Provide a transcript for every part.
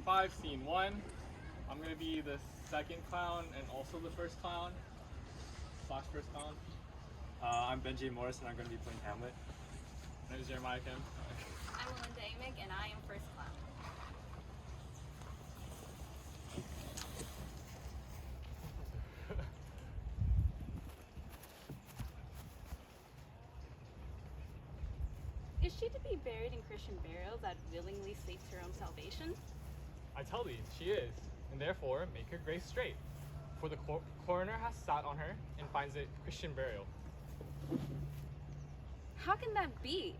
5, scene 1. I'm gonna be the second clown and also the first clown. Slash first clown. I'm Benji Amores and I'm going to be playing Hamlet. My name is Jeremiah Kim. I'm Melinda Amick and I am first clown. Is she to be buried in Christian burial that willingly seeks her own salvation? I tell thee, she is, and therefore make her grave straight. For the coroner has sat on her and finds it Christian burial. How can that be?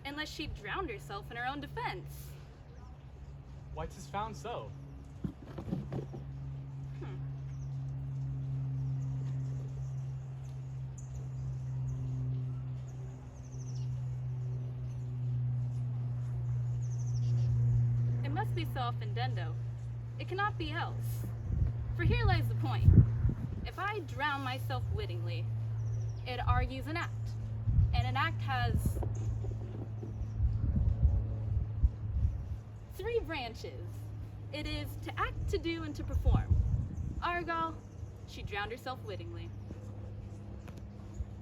Unless she drowned herself in her own defense. Why, 'tis found so. It must be self-indendo. It cannot be else. For here lies the point. If I drown myself wittingly, it argues an act. And an act has 3 branches. It is to act, to do, and to perform. Argal, she drowned herself wittingly.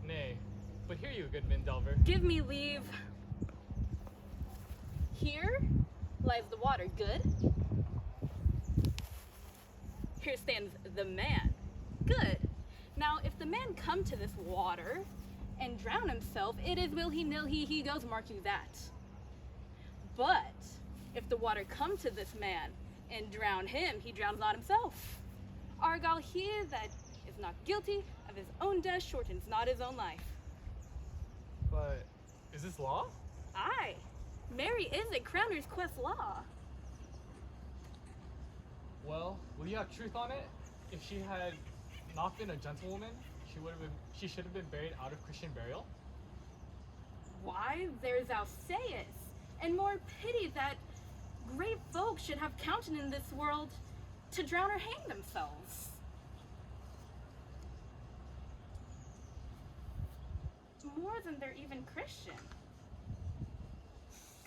Nay, but hear you, Goodman Delver. Give me leave. Here lies the water, good. Here stands the man, good. Now, if the man come to this water and drown himself, it is will he nil he goes, mark you that. But if the water come to this man and drown him, he drowns not himself. Argal, he that is not guilty of his own death shortens not his own life. But is this law? Aye, Mary is a crowner's quest law. Well, will you have truth on it? If she had not been a gentlewoman, she should have been buried out of Christian burial. Why, there thou sayest, and more pity that great folk should have counted in this world to drown or hang themselves. More than they're even Christian.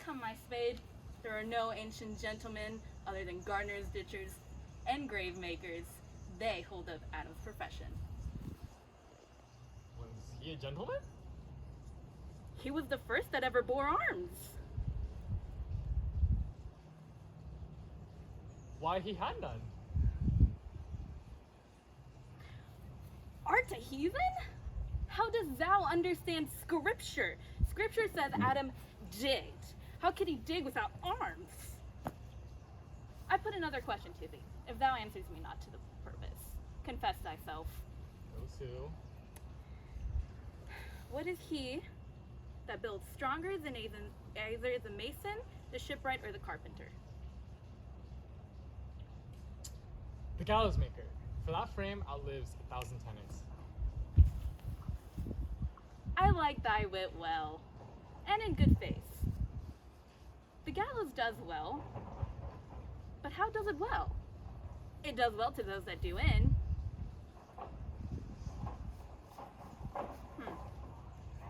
Come, my spade, there are no ancient gentlemen other than gardeners, ditchers, and grave makers. They hold up Adam's profession. Was he a gentleman? He was the first that ever bore arms. Why, he had none. Art a heathen? How dost thou understand scripture? Scripture says Adam digged. How could he dig without arms? I put another question to thee, if thou answers me not to the purpose. Confess thyself. Those who? What is he that builds stronger than either the mason, the shipwright, or the carpenter? The gallows maker. For that frame outlives 1,000 tenants. I like thy wit well, and in good faith. The gallows does well, but how does it well? It does well to those that do in.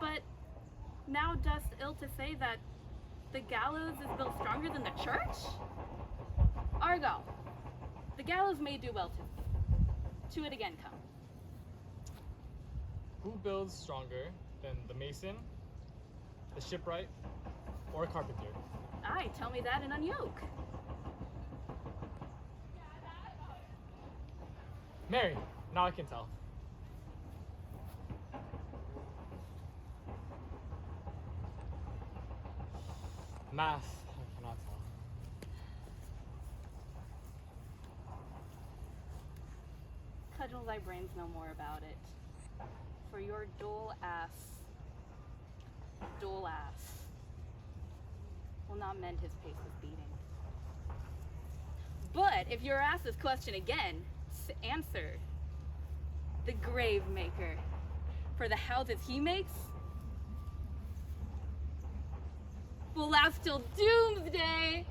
But now dost ill to say that the gallows is built stronger than the church? Argal, the gallows may do well to it again come. Who builds stronger than the mason, the shipwright, or a carpenter? Aye, tell me that and unyoke. Mary, now I can tell. Math, I cannot tell. Cudgel thy brains no more about it. For your dull ass will not mend his pace with beating. But if your ass is questioned again, answer the grave maker. For the houses he makes will last till doomsday.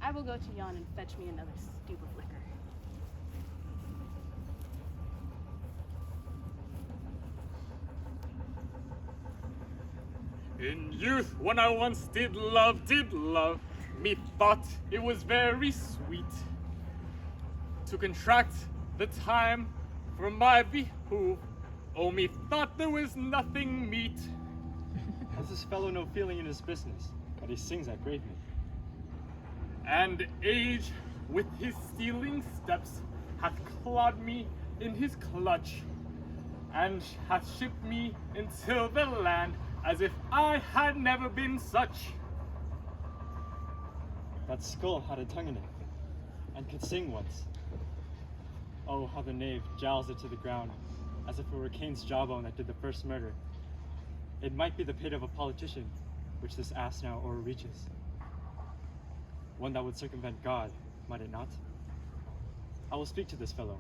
I will go to yon and fetch me another stube of liquor. In youth, when I once did love, methought it was very sweet to contract the time for my behoof. Oh, methought there was nothing meet. Has this fellow no feeling in his business, but he sings at Graveman? And age with his stealing steps hath clawed me in his clutch, and hath shipped me into the land as if I had never been such. That skull had a tongue in it, and could sing once. Oh, how the knave jowls it to the ground, as if it were Cain's jawbone that did the first murder. It might be the pit of a politician, which this ass now o'erreaches. One that would circumvent God, might it not? I will speak to this fellow.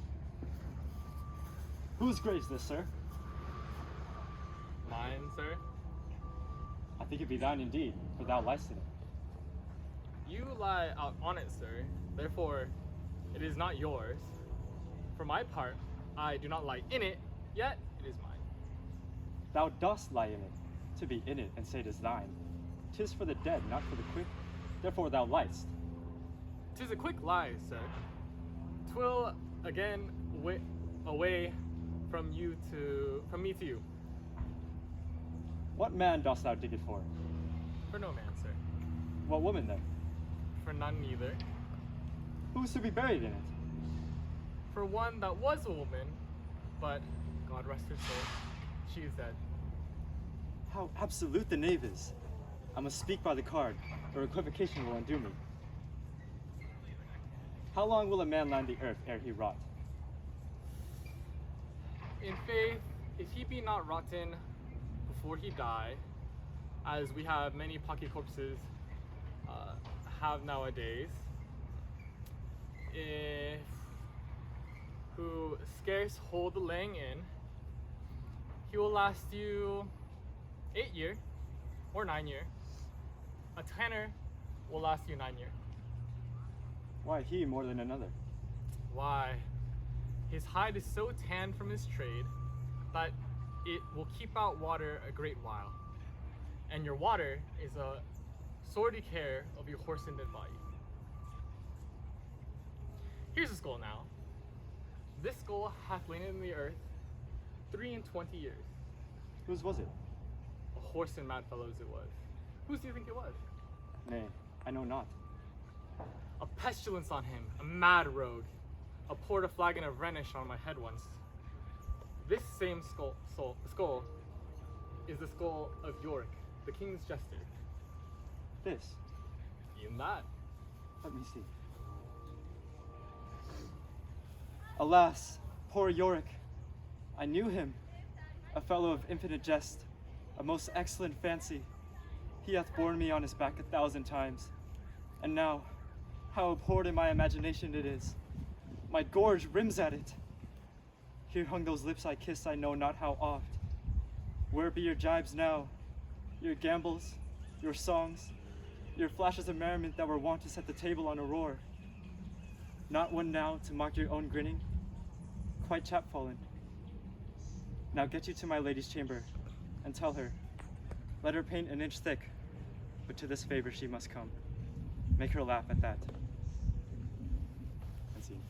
Whose grave's this, sir? Mine, sir? I think it be thine indeed, for thou liest in it. You lie out on it, sir. Therefore, it is not yours. For my part, I do not lie in it, yet it is mine. Thou dost lie in it, to be in it and say it is thine. 'Tis for the dead, not for the quick. Therefore thou liest. 'Tis a quick lie, sir. 'Twill again away from me to you. What man dost thou dig it for? For no man, sir. What woman then? For none neither. Who is to be buried in it? For one that was a woman, but God rest her soul, she is dead. How absolute the knave is. I must speak by the card, or equivocation will undo me. How long will a man land the earth ere he rot? In faith, if he be not rotten before he die, as we have many pocky corpses have nowadays, who scarce hold the laying in, he will last you 8 year or 9 year. A tanner will last you 9 year. Why he more than another? Why? His hide is so tanned from his trade that it will keep out water a great while. And your water is a sorely care of your whoresened body. Here's a skull now. This skull hath lain in the earth 23 years. Whose was it? A horse and mad fellow's it was. Whose do you think it was? Nay, I know not. A pestilence on him, a mad rogue. I poured a flagon of Rhenish on my head once. This same skull is the skull of Yorick, the king's jester. This? Even that. Let me see. Alas, poor Yorick. I knew him, a fellow of infinite jest, a most excellent fancy. He hath borne me on his back 1,000 times. And now, how abhorred in my imagination it is. My gorge rims at it. Here hung those lips I kissed I know not how oft. Where be your jibes now? Your gambols, your songs, your flashes of merriment that were wont to set the table on a roar? Not one now to mock your own grinning? Quite chapfallen. Now get you to my lady's chamber, and tell her, let her paint an inch thick, but to this favor she must come. Make her laugh at that. And scene.